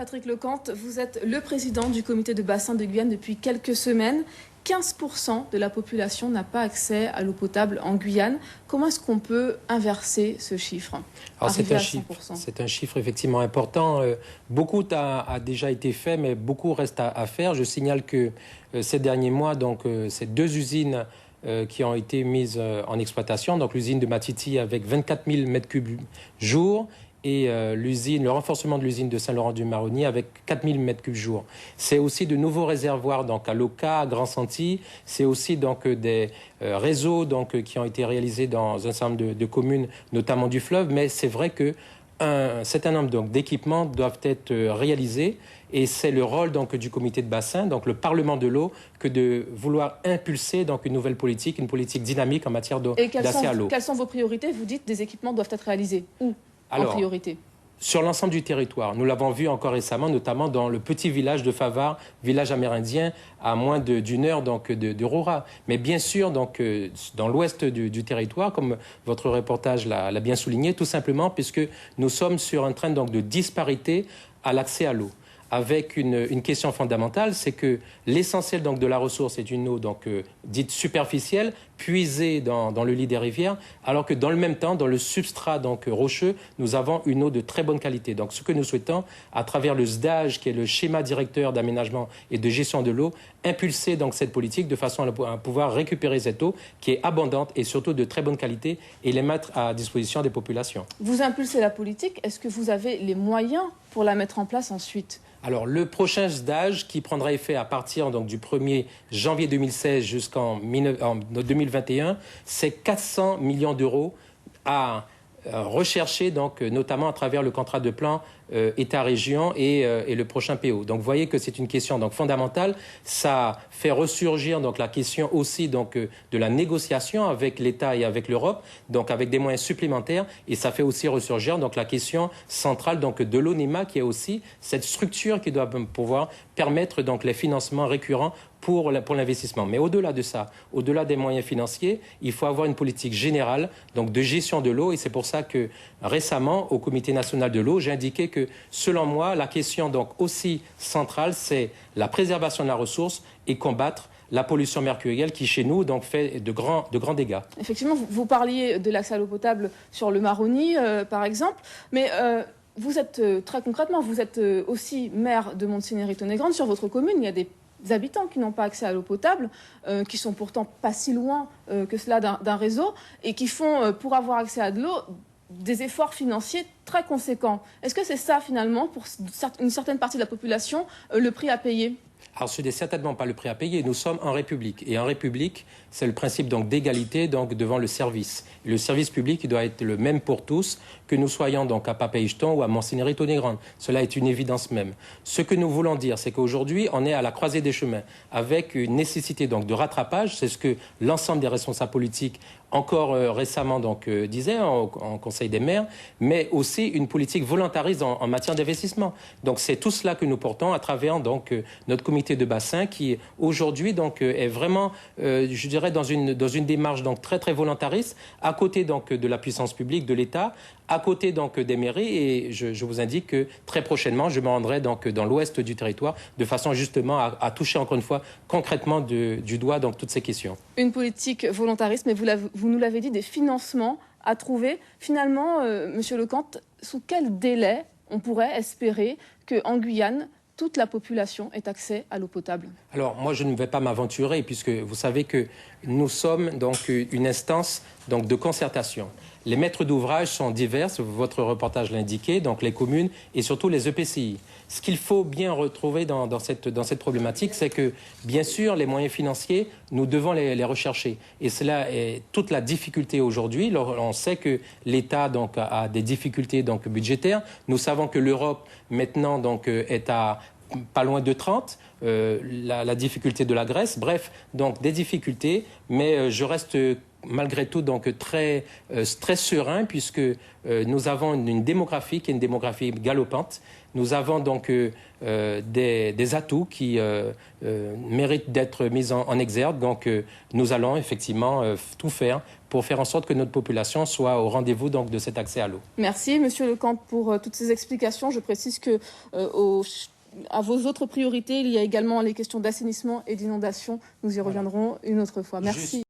Patrick Lecante, vous êtes le président du comité de bassin de Guyane depuis quelques semaines. 15% de la population n'a pas accès à l'eau potable en Guyane. Comment est-ce qu'on peut inverser ce chiffre? C'est un chiffre effectivement important. Beaucoup a déjà été fait, mais beaucoup reste à faire. Je signale que ces derniers mois, ces deux usines qui ont été mises en exploitation, donc l'usine de Matiti avec 24 000 m3 jour, et le renforcement de l'usine de Saint-Laurent-du-Maroni avec 4 000 m3 jour. C'est aussi de nouveaux réservoirs à Loka, à Grand-Santi. C'est aussi des réseaux qui ont été réalisés dans un certain nombre de communes, notamment du fleuve. Mais c'est vrai qu'un certain nombre d'équipements doivent être réalisés. Et c'est le rôle du comité de bassin, le Parlement de l'eau, que de vouloir impulser une nouvelle politique, une politique dynamique en matière d'accès à l'eau. Quelles sont vos priorités? Vous dites des équipements doivent être réalisés. Où? En priorité? Sur l'ensemble du territoire. Nous l'avons vu encore récemment, notamment dans le petit village de Favard, village amérindien, à moins d'une heure de Roura. Mais bien sûr, dans l'ouest du territoire, comme votre reportage l'a bien souligné, tout simplement puisque nous sommes sur un train de disparité à l'accès à l'eau, avec une question fondamentale, c'est que l'essentiel de la ressource est une eau dite superficielle, puisée dans le lit des rivières, alors que dans le même temps, dans le substrat rocheux, nous avons une eau de très bonne qualité. Donc ce que nous souhaitons, à travers le SDAGE, qui est le schéma directeur d'aménagement et de gestion de l'eau, impulser cette politique de façon à pouvoir récupérer cette eau qui est abondante et surtout de très bonne qualité et les mettre à disposition des populations. Vous impulsez la politique, est-ce que vous avez les moyens pour la mettre en place ensuite? Alors, le prochain SDAGE qui prendra effet à partir du 1er janvier 2016 jusqu'en 2021, c'est 400 millions d'euros à rechercher, notamment à travers le contrat de plan État-région et le prochain PO. Donc, vous voyez que c'est une question fondamentale. Ça fait ressurgir la question aussi de la négociation avec l'État et avec l'Europe, avec des moyens supplémentaires. Et ça fait aussi ressurgir la question centrale de l'ONEMA, qui est aussi cette structure qui doit pouvoir permettre les financements récurrents pour l'investissement. Mais au-delà de ça, au-delà des moyens financiers, il faut avoir une politique générale de gestion de l'eau. Et c'est pour ça que récemment, au Comité national de l'eau, j'ai indiqué que, selon moi, la question aussi centrale, c'est la préservation de la ressource et combattre la pollution mercurielle qui, chez nous, fait de grands dégâts. Effectivement, vous parliez de l'accès à l'eau potable sur le Maroni, par exemple, mais vous êtes, très concrètement, vous êtes aussi maire de Montigny-Ritonnet-Grande. Sur votre commune, il y a des habitants qui n'ont pas accès à l'eau potable, qui sont pourtant pas si loin que cela d'un réseau, et qui font, pour avoir accès à de l'eau, des efforts financiers très conséquents. Est-ce que c'est ça, finalement, pour une certaine partie de la population, le prix à payer? Alors, ce n'est certainement pas le prix à payer. Nous sommes en République. Et en République, c'est le principe d'égalité devant le service. Et le service public, il doit être le même pour tous, que nous soyons à Papeïcheton ou à Montigny-Ritonnet-Grande. Cela est une évidence même. Ce que nous voulons dire, c'est qu'aujourd'hui, on est à la croisée des chemins, avec une nécessité de rattrapage. C'est ce que l'ensemble des responsables politiques, encore récemment, disaient en Conseil des maires, mais aussi une politique volontariste en matière d'investissement. Donc, c'est tout cela que nous portons à travers notre comité de bassin qui, aujourd'hui, est vraiment, je dirais, dans une démarche très, très volontariste, à côté de la puissance publique, de l'État, à côté des mairies. Et je vous indique que très prochainement, je me rendrai dans l'ouest du territoire, de façon justement à toucher encore une fois concrètement du doigt toutes ces questions. Une politique volontariste, mais vous nous l'avez dit, des financements à trouver. Finalement, Monsieur Lecante, sous quel délai on pourrait espérer qu'en Guyane, toute la population ait accès à l'eau potable? Alors, moi, je ne vais pas m'aventurer, puisque vous savez que nous sommes une instance de concertation. Les maîtres d'ouvrage sont divers, votre reportage l'indiquait, les communes et surtout les EPCI. Ce qu'il faut bien retrouver dans cette problématique, c'est que, bien sûr, les moyens financiers, nous devons les rechercher. Et cela est toute la difficulté aujourd'hui. On sait que l'État a des difficultés budgétaires. Nous savons que l'Europe, maintenant, est à pas loin de 30, la difficulté de la Grèce. Bref, des difficultés, mais je reste malgré tout donc très serein, puisque nous avons une démographie qui est une démographie galopante. Nous avons donc des atouts qui méritent d'être mis en exergue. Donc nous allons effectivement tout faire pour faire en sorte que notre population soit au rendez-vous donc de cet accès à l'eau. Merci Monsieur Lecamp pour toutes ces explications. Je précise que à vos autres priorités, il y a également les questions d'assainissement et d'inondation. Nous y reviendrons une autre fois. Merci.